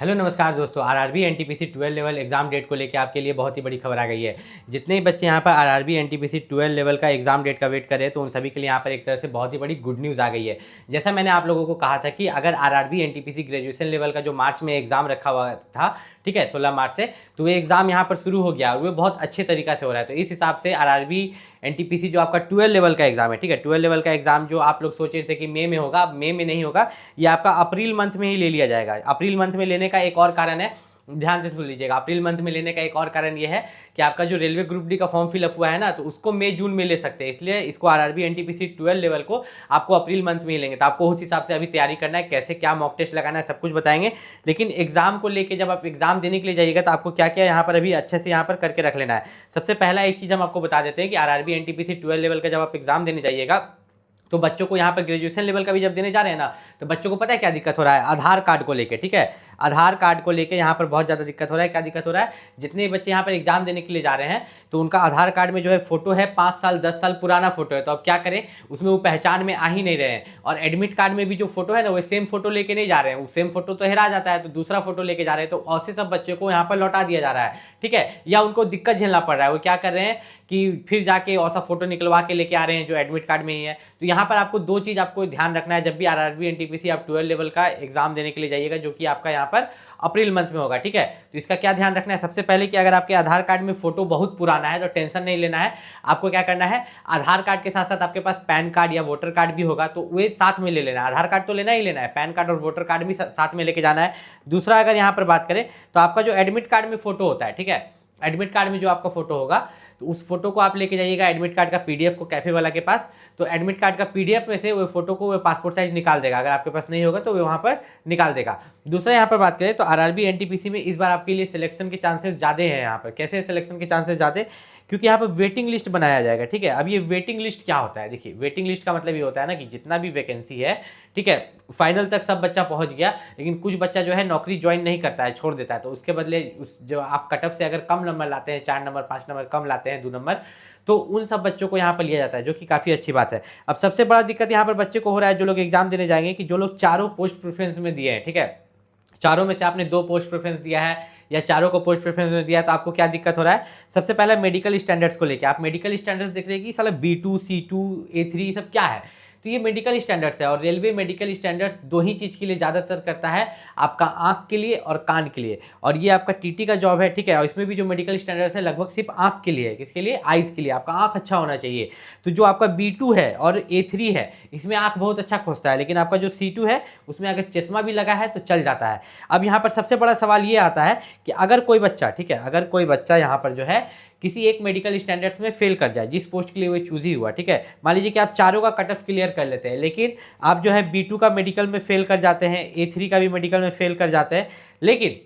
Hello नमस्कार दोस्तों, RRB NTPC 12 level exam date को लेकर आपके लिए बहुत ही बड़ी खबर आ गई है। जितने ही बच्चे यहाँ पर आरआरबी एनटीपीसी 12 लेवल का एग्जाम डेट का वेट कर रहे हैं तो उन सभी के लिए यहाँ पर एक तरह से बहुत ही बड़ी गुड न्यूज़ आ गई है। जैसा मैंने आप लोगों को कहा था कि अगर आरआरबी एनटीपीसी ग्रेजुएशन लेवल का जो मार्च में एग्जाम रखा हुआ था, ठीक है, 16 मार्च से, तो वो एग्जाम यहाँ पर शुरू हो गया और वो बहुत अच्छे तरीका से हो रहा है। तो इस हिसाब से आरआरबी एनटीपीसी जो आपका 12 लेवल का एग्जाम है, ठीक है, 12 लेवल का एग्जाम जो आप लोग सोच रहे थे कि मई में होगा, अब मई में नहीं होगा, ये आपका अप्रैल मंथ में ही ले लिया जाएगा। अप्रैल मंथ में लेने का एक और कारण है, ध्यान से सुन लीजिएगा। अप्रैल मंथ में लेने का एक और कारण ये है कि आपका जो रेलवे ग्रुप डी का फॉर्म फिलअप हुआ है ना, तो उसको मई जून में ले सकते हैं, इसलिए इसको आरआरबी एनटीपीसी 12 लेवल को आपको अप्रैल मंथ में ही लेंगे। तो आपको उस हिसाब से अभी तैयारी करना है, कैसे क्या मॉक टेस्ट लगाना है सब कुछ बताएंगे। लेकिन एग्जाम को लेके जब आप एग्जाम देने के लिए जाइएगा तो आपको क्या क्या यहाँ पर अभी अच्छे से यहाँ पर करके रख लेना है। सबसे पहला एक चीज़ हम आपको बता देते हैं कि आरआरबी एनटीपीसी 12 लेवल का जब आप एग्जाम देने जाइएगा तो बच्चों को यहाँ पर ग्रेजुएशन लेवल का भी जब देने जा रहे हैं ना, तो बच्चों को पता है क्या दिक्कत हो रहा है, आधार कार्ड को लेके, ठीक है, आधार कार्ड को लेके यहाँ पर बहुत ज़्यादा दिक्कत हो रहा है। क्या दिक्कत हो रहा है, जितने बच्चे यहाँ पर एग्जाम देने के लिए जा रहे हैं तो उनका आधार कार्ड में जो है फोटो है 5 साल 10 साल पुराना फोटो है, तो अब क्या करें, उसमें वो पहचान में आ ही नहीं रहे हैं। और एडमिट कार्ड में भी जो फोटो है ना, वो सेम फोटो लेके नहीं जा रहे हैं, वो सेम फोटो तो हेरा जाता है, तो दूसरा फोटो लेके जा रहे हैं। तो ऐसे सब बच्चे को यहाँ पर लौटा दिया जा रहा है, ठीक है, या उनको दिक्कत झेलना पड़ रहा है। वो क्या कर रहे हैं कि फिर जाके ऐसा फोटो निकलवा के लेके आ रहे हैं जो एडमिट कार्ड में ही है। तो यहाँ पर आपको दो चीज़ आपको ध्यान रखना है जब भी आरआरबी एनटीपीसी आप 12 लेवल का एग्जाम देने के लिए जाइएगा, जो कि आपका यहाँ पर अप्रैल मंथ में होगा, ठीक है। तो इसका क्या ध्यान रखना है, सबसे पहले कि अगर आपके आधार कार्ड में फोटो बहुत पुराना है तो टेंशन नहीं लेना है। आपको क्या करना है, आधार कार्ड के साथ साथ आपके पास पैन कार्ड या वोटर कार्ड भी होगा तो वे साथ में ले लेना है। आधार कार्ड तो लेना ही लेना है, पैन कार्ड और वोटर कार्ड भी साथ में लेके जाना है। दूसरा, अगर यहाँ पर बात करें तो आपका जो एडमिट कार्ड में फोटो होता है, ठीक है, एडमिट कार्ड में जो आपका फोटो होगा तो उस फोटो को आप लेके जाइएगा एडमिट कार्ड का पीडीएफ को कैफे वाला के पास। तो एडमिट कार्ड का पीडीएफ में से वो फोटो को वो पासपोर्ट साइज निकाल देगा, अगर आपके पास नहीं होगा तो वो वहाँ पर निकाल देगा। दूसरा, यहाँ पर बात करें तो आरआरबी एनटीपीसी में इस बार आपके लिए सिलेक्शन के चांसेस ज़्यादा हैं। यहाँ पर कैसे सिलेक्शन के चांसेस ज़्यादा, क्योंकि यहाँ पर वेटिंग लिस्ट बनाया जाएगा, ठीक है। अब ये वेटिंग लिस्ट क्या होता है, देखिए, वेटिंग लिस्ट का मतलब ये होता है ना कि जितना भी वैकेंसी है, ठीक है, फाइनल तक सब बच्चा पहुंच गया, लेकिन कुछ बच्चा जो है नौकरी ज्वाइन नहीं करता है, छोड़ देता है, तो उसके बदले उस जो आप कट ऑफ से अगर कम नंबर लाते हैं, 4 नंबर 5 नंबर कम लाते हैं, 2 नंबर, तो उन सब बच्चों को यहाँ पर लिया जाता है, जो कि काफ़ी अच्छी बात है। अब सबसे बड़ा दिक्कत यहाँ पर बच्चे को हो रहा है, जो लोग एग्जाम देने जाएंगे, कि जो लोग चारों पोस्ट प्रेफरेंस में दिए हैं, ठीक है, चारों में से आपने 2 पोस्ट प्रेफरेंस दिया है या चारों को पोस्ट प्रेफरेंस में दिया है, तो आपको क्या दिक्कत हो रहा है। सबसे पहला मेडिकल स्टैंडर्ड्स को लेके, आप मेडिकल स्टैंडर्ड्स देख रहे हैं कि साला B2 C2 A3 सब क्या है, तो ये मेडिकल स्टैंडर्ड्स है। और रेलवे मेडिकल स्टैंडर्ड्स दो ही चीज़ के लिए ज़्यादातर करता है, आपका आँख के लिए और कान के लिए। और ये आपका टीटी का जॉब है, ठीक है, और इसमें भी जो मेडिकल स्टैंडर्ड्स है लगभग सिर्फ आँख के लिए है। किसके लिए, आइज़ के लिए, आपका आँख अच्छा होना चाहिए। तो जो आपका B2 है और A3 है, इसमें आँख बहुत अच्छा खोजता है, लेकिन आपका जो C2 है उसमें अगर चश्मा भी लगा है तो चल जाता है। अब यहाँ पर सबसे बड़ा सवाल ये आता है कि अगर कोई बच्चा, ठीक है, अगर कोई बच्चा यहाँ पर जो है किसी एक मेडिकल स्टैंडर्ड्स में फेल कर जाए, जिस पोस्ट के लिए वो चूज ही हुआ, ठीक है, मान लीजिए कि आप चारों का कट ऑफ क्लियर कर लेते हैं, लेकिन आप जो है B2 का मेडिकल में फेल कर जाते हैं, A3 का भी मेडिकल में फेल कर जाते हैं, लेकिन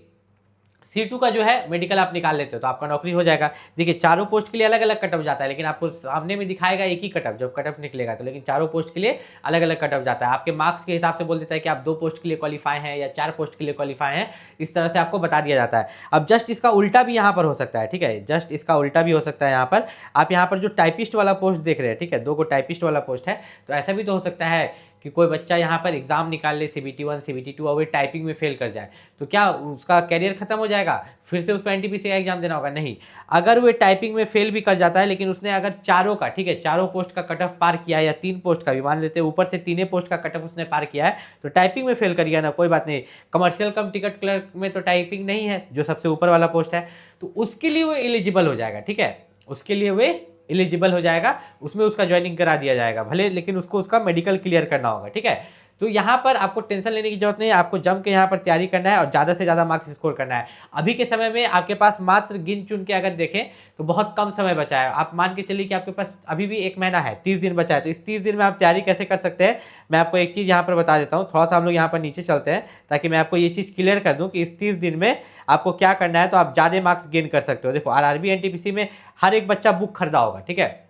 C2 का जो है मेडिकल आप निकाल लेते हो, तो आपका नौकरी हो जाएगा। देखिए, चारों पोस्ट के लिए अलग अलग कटअप जाता है, लेकिन आपको सामने में दिखाएगा एक ही कटअप जब कटअप निकलेगा, तो लेकिन चारों पोस्ट के लिए अलग अलग कटअप जाता है। आपके मार्क्स के हिसाब से बोल देता है कि आप 2 पोस्ट के लिए क्वालिफाई हैं या 4 पोस्ट के लिए क्वालिफाई हैं, इस तरह से आपको बता दिया जाता है। अब जस्ट इसका उल्टा भी यहाँ पर हो सकता है, ठीक है, जस्ट इसका उल्टा भी हो सकता है। यहाँ पर आप यहाँ पर जो टाइपिस्ट वाला पोस्ट देख रहे हैं, ठीक है, 2 को टाइपिस्ट वाला पोस्ट है, तो ऐसा भी तो हो सकता है कि कोई बच्चा यहाँ पर एग्जाम निकाल ले CBT1 CBT2 और वो टाइपिंग में फेल कर जाए, तो क्या उसका कैरियर खत्म हो जाएगा, फिर से उसको एनटीपीसी का एग्जाम देना होगा? नहीं। अगर वो टाइपिंग में फेल भी कर जाता है, लेकिन उसने अगर चारों का, ठीक है, चारों पोस्ट का कट ऑफ पार किया या 3 पोस्ट का भी, मान लेते हैं ऊपर से 3 पोस्ट का कट ऑफ उसने पार किया है, तो टाइपिंग में फेल कर गया ना, कोई बात नहीं, कमर्शियल कम टिकट क्लर्क में तो टाइपिंग नहीं है, जो सबसे ऊपर वाला पोस्ट है, तो उसके लिए वो एलिजिबल हो जाएगा, ठीक है, उसके लिए वे एलिजिबल हो जाएगा, उसमें उसका ज्वाइनिंग करा दिया जाएगा भले, लेकिन उसको उसका मेडिकल क्लियर करना होगा, ठीक है। तो यहाँ पर आपको टेंशन लेने की जरूरत नहीं है, आपको जम के यहाँ पर तैयारी करना है और ज़्यादा से ज़्यादा मार्क्स स्कोर करना है। अभी के समय में आपके पास मात्र गिन चुन के अगर देखें तो बहुत कम समय बचा है। आप मान के चलिए कि आपके पास अभी भी 1 महीना है, 30 दिन बचा है, तो इस 30 दिन में आप तैयारी कैसे कर सकते हैं, मैं आपको एक चीज़ यहाँ पर बता देता हूँ। थोड़ा सा हम लोग यहाँ पर नीचे चलते हैं ताकि मैं आपको ये चीज़ क्लियर कर दूँ कि इस 30 दिन में आपको क्या करना है, तो आप ज़्यादा मार्क्स गेन कर सकते हो। देखो, आरआरबी एनटीपीसी में हर एक बच्चा बुक खरीदा होगा, ठीक है,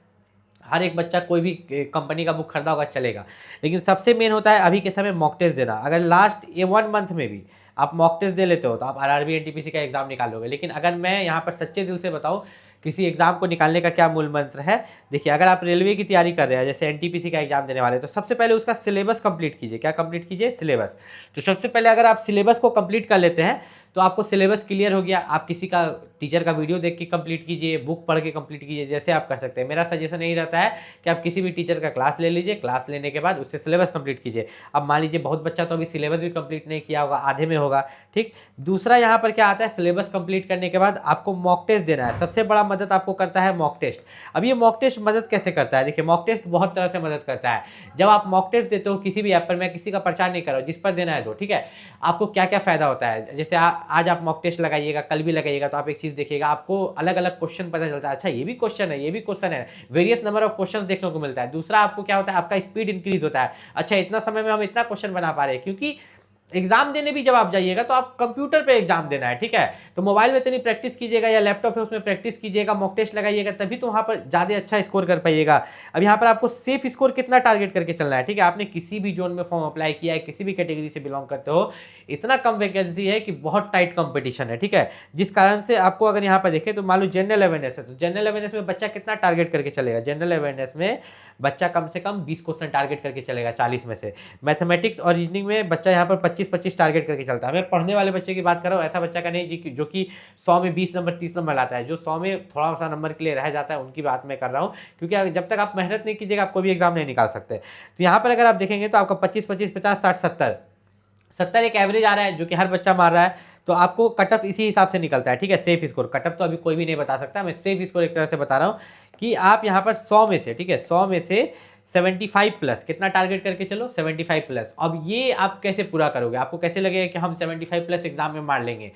हर एक बच्चा कोई भी कंपनी का बुक खरीदा होगा चलेगा, लेकिन सबसे मेन होता है अभी के समय मॉक टेस्ट देना। अगर लास्ट 1 मंथ में भी आप मॉक टेस्ट दे लेते हो तो आप आरआरबी एनटीपीसी का एग्जाम निकाल लोगे। लेकिन अगर मैं यहाँ पर सच्चे दिल से बताऊँ कि किसी एग्जाम को निकालने का क्या मूल मंत्र है। देखिए, अगर आप रेलवे की तैयारी कर रहे हैं, जैसे एनटीपीसी का एग्जाम देने वाले हैं, तो सबसे पहले उसका सिलेबस कंप्लीट कीजिए। क्या कंप्लीट कीजिए? सिलेबस। तो सबसे पहले अगर आप सिलेबस को कंप्लीट कर लेते हैं तो आपको सिलेबस क्लियर हो गया। आप किसी का टीचर का वीडियो देख के कंप्लीट कीजिए, बुक पढ़ के कंप्लीट कीजिए, जैसे आप कर सकते हैं। मेरा सजेशन यही रहता है कि आप किसी भी टीचर का क्लास ले लीजिए, क्लास लेने के बाद उससे सिलेबस कंप्लीट कीजिए। अब मान लीजिए बहुत बच्चा तो अभी सिलेबस भी कंप्लीट नहीं किया होगा, आधे में होगा, ठीक। दूसरा यहाँ पर क्या आता है, सिलेबस कंप्लीट करने के बाद आपको मॉक टेस्ट देना है। सबसे बड़ा मदद आपको करता है मॉक टेस्ट। अब ये मॉक टेस्ट मदद कैसे करता है? देखिए, मॉक टेस्ट बहुत तरह से मदद करता है। जब आप मॉक टेस्ट देते हो किसी भी ऐप पर, मैं किसी का प्रचार नहीं कर रहा हूँ, जिस पर देना है दो, ठीक है। आपको क्या क्या फायदा होता है, जैसे आज आप मॉक टेस्ट लगाइएगा, कल भी लगाइएगा, तो आप एक चीज देखिएगा, आपको अलग अलग क्वेश्चन पता चलता है। अच्छा, ये भी क्वेश्चन है, ये भी क्वेश्चन है, वेरियस नंबर ऑफ क्वेश्चन देखने को मिलता है। दूसरा आपको क्या होता है, आपका स्पीड इंक्रीज होता है। अच्छा, इतना समय में हम इतना क्वेश्चन बना पा रहे हैं, क्योंकि एग्जाम देने भी जब आप जाइएगा तो आप कंप्यूटर पे एग्जाम देना है, ठीक है। तो मोबाइल में इतनी प्रैक्टिस कीजिएगा या लैपटॉप है उसमें प्रैक्टिस कीजिएगा, मॉक टेस्ट लगाइएगा, तभी तो वहां पर ज्यादा अच्छा स्कोर कर पाइएगा। अब यहाँ पर आपको सेफ स्कोर कितना टारगेट करके चलना है, ठीक है। आपने किसी भी जोन में फॉर्म अप्लाई किया है, किसी भी कैटेगरी से बिलोंग करते हो, इतना कम वैकेंसी है कि बहुत टाइट कंपटीशन है, ठीक है। जिस कारण से आपको अगर यहाँ पर देखें तो मान लो जनरल अवेयरनेस है, तो जनरल अवेयरनेस में बच्चा कितना टारगेट करके चलेगा? जनरल अवेयरनेस में बच्चा कम से कम 20 क्वेश्चन टारगेट करके चलेगा 40 में से। मैथमेटिक्स और रीजनिंग में बच्चा यहाँ पर 25-25 टारगेट करके चलता है। मैं पढ़ने वाले बच्चे की बात कर रहा हूँ, ऐसा बच्चा का नहीं जो कि 100 में 20 नंबर 30 नंबर लाता है। जो 100 में थोड़ा सा नंबर के लिए रह जाता है, उनकी बात मैं कर रहा हूँ, क्योंकि जब तक आप मेहनत नहीं कीजिएगा आप कोई भी एग्जाम नहीं निकाल सकते। तो यहाँ पर अगर आप देखेंगे तो आपका 25-25, 50, 60, 70 एक एवरेज आ रहा है, जो कि हर बच्चा मार रहा है। तो आपको कट ऑफ इसी हिसाब से निकलता है, ठीक है। सेफ स्कोर, कट ऑफ तो अभी कोई भी नहीं बता सकता, मैं सेफ स्कोर एक तरह से बता रहा हूँ कि आप यहाँ पर 100 में से, ठीक है, 100 में से 75 प्लस कितना टारगेट करके चलो, 75 प्लस। अब ये आप कैसे पूरा करोगे? आपको कैसे लगेगा कि हम 75 प्लस एग्जाम में मार लेंगे?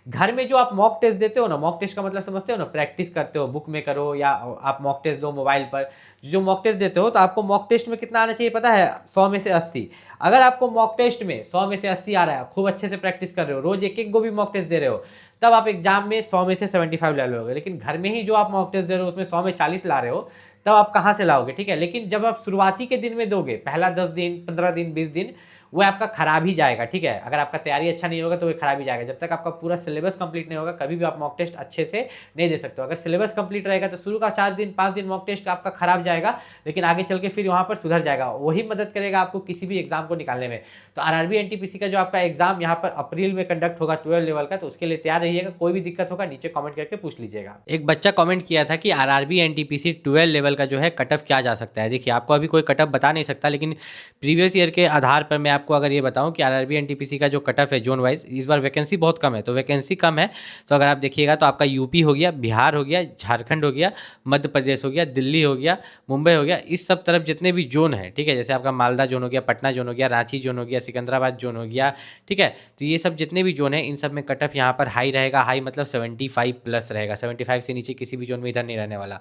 घर में जो आप मॉक टेस्ट देते हो ना, मॉक टेस्ट का मतलब समझते हो ना, प्रैक्टिस करते हो, बुक में करो या आप मॉक टेस्ट दो मोबाइल पर। जो मॉक टेस्ट देते हो तो आपको मॉक टेस्ट में कितना आना चाहिए पता है? 100 में से 80। अगर आपको मॉक टेस्ट में 100 में से 80 आ रहा है, खूब अच्छे से प्रैक्टिस कर रहे हो, रोज एक एक को भी मॉक टेस्ट दे रहे हो, तब आप एग्जाम में 100 में से 75 ला लोगे। लेकिन घर में ही जो आप मॉक टेस्ट दे रहे हो उसमें 100 में 40 ला रहे हो, तब आप कहाँ से लाओगे, ठीक है। लेकिन जब आप शुरुआती के दिन में दोगे, पहला 10 दिन, 15 दिन, 20 दिन, वो आपका खराब ही जाएगा, ठीक है। अगर आपका तैयारी अच्छा नहीं होगा तो वो खराब ही जाएगा। जब तक आपका पूरा सिलेबस कंप्लीट नहीं होगा, कभी भी आप मॉक टेस्ट अच्छे से नहीं दे सकते हो। अगर सिलेबस कंप्लीट रहेगा तो शुरू का 4 दिन 5 दिन मॉक टेस्ट आपका खराब जाएगा, लेकिन आगे चल के फिर वहाँ पर सुधर जाएगा। वही मदद करेगा आपको किसी भी एग्जाम को निकालने में। तो आरआरबी एनटीपीसी का जो आपका एग्जाम यहाँ पर अप्रैल में कंडक्ट होगा 12 लेवल का, तो उसके लिए तैयार रहिएगा। कोई भी दिक्कत होगा नीचे कमेंट करके पूछ लीजिएगा। एक बच्चा कमेंट किया था कि आरआरबी एनटीपीसी 12 लेवल का जो है कट ऑफ क्या जा सकता है। देखिए, आपको अभी कोई कट ऑफ बता नहीं सकता, लेकिन प्रीवियस ईयर के आधार पर मैं आपको अगर ये बताऊं कि आरआरबी एनटीपीसी का जो कट ऑफ है जोन वाइज, इस बार वैकेंसी बहुत कम है, तो वैकेंसी कम है। तो अगर आप देखिएगा तो आपका यूपी हो गया, बिहार हो गया, झारखंड हो गया, मध्य प्रदेश हो गया, दिल्ली हो गया, मुंबई हो गया, इस सब तरफ जितने भी जोन है, ठीक है, जैसे आपका मालदा जोन हो गया, पटना जोन हो गया, रांची जोन हो गया, सिकंदराबाद जोन हो गया, ठीक है। तो ये सब जितने भी जोन है, इन सब में कट ऑफ यहाँ पर हाई रहेगा। हाई मतलब 75 प्लस रहेगा, 75 से नीचे किसी भी जोन में इधर नहीं रहने वाला।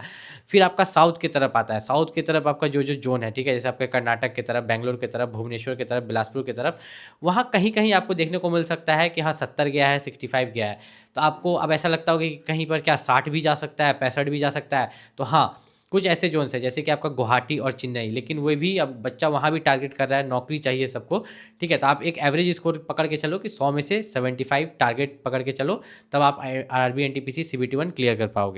फिर आपका साउथ की तरफ आता है, साउथ की तरफ आपका जो जो जोन है, ठीक है, जैसे आपके कर्नाटक की तरफ, बेंगलोर की तरफ, भुवनेश्वर की तरफ, बिलासपुर की तरफ, वहाँ कहीं कहीं आपको देखने को मिल सकता है कि हाँ 70 गया है, 65 गया है। तो आपको अब ऐसा लगता होगा कि कहीं पर क्या 60 भी जा सकता है, 65 भी जा सकता है। तो हाँ, कुछ ऐसे जोन्स है जैसे कि आपका गुवाहाटी और चेन्नई, लेकिन वो भी अब बच्चा वहाँ भी टारगेट कर रहा है, नौकरी चाहिए सबको, ठीक है। तो आप एक एवरेज स्कोर पकड़ के चलो कि 100 में से 75 टारगेट पकड़ के चलो, तब आप आरआरबी एनटीपीसी CBT 1 क्लियर कर पाओगे।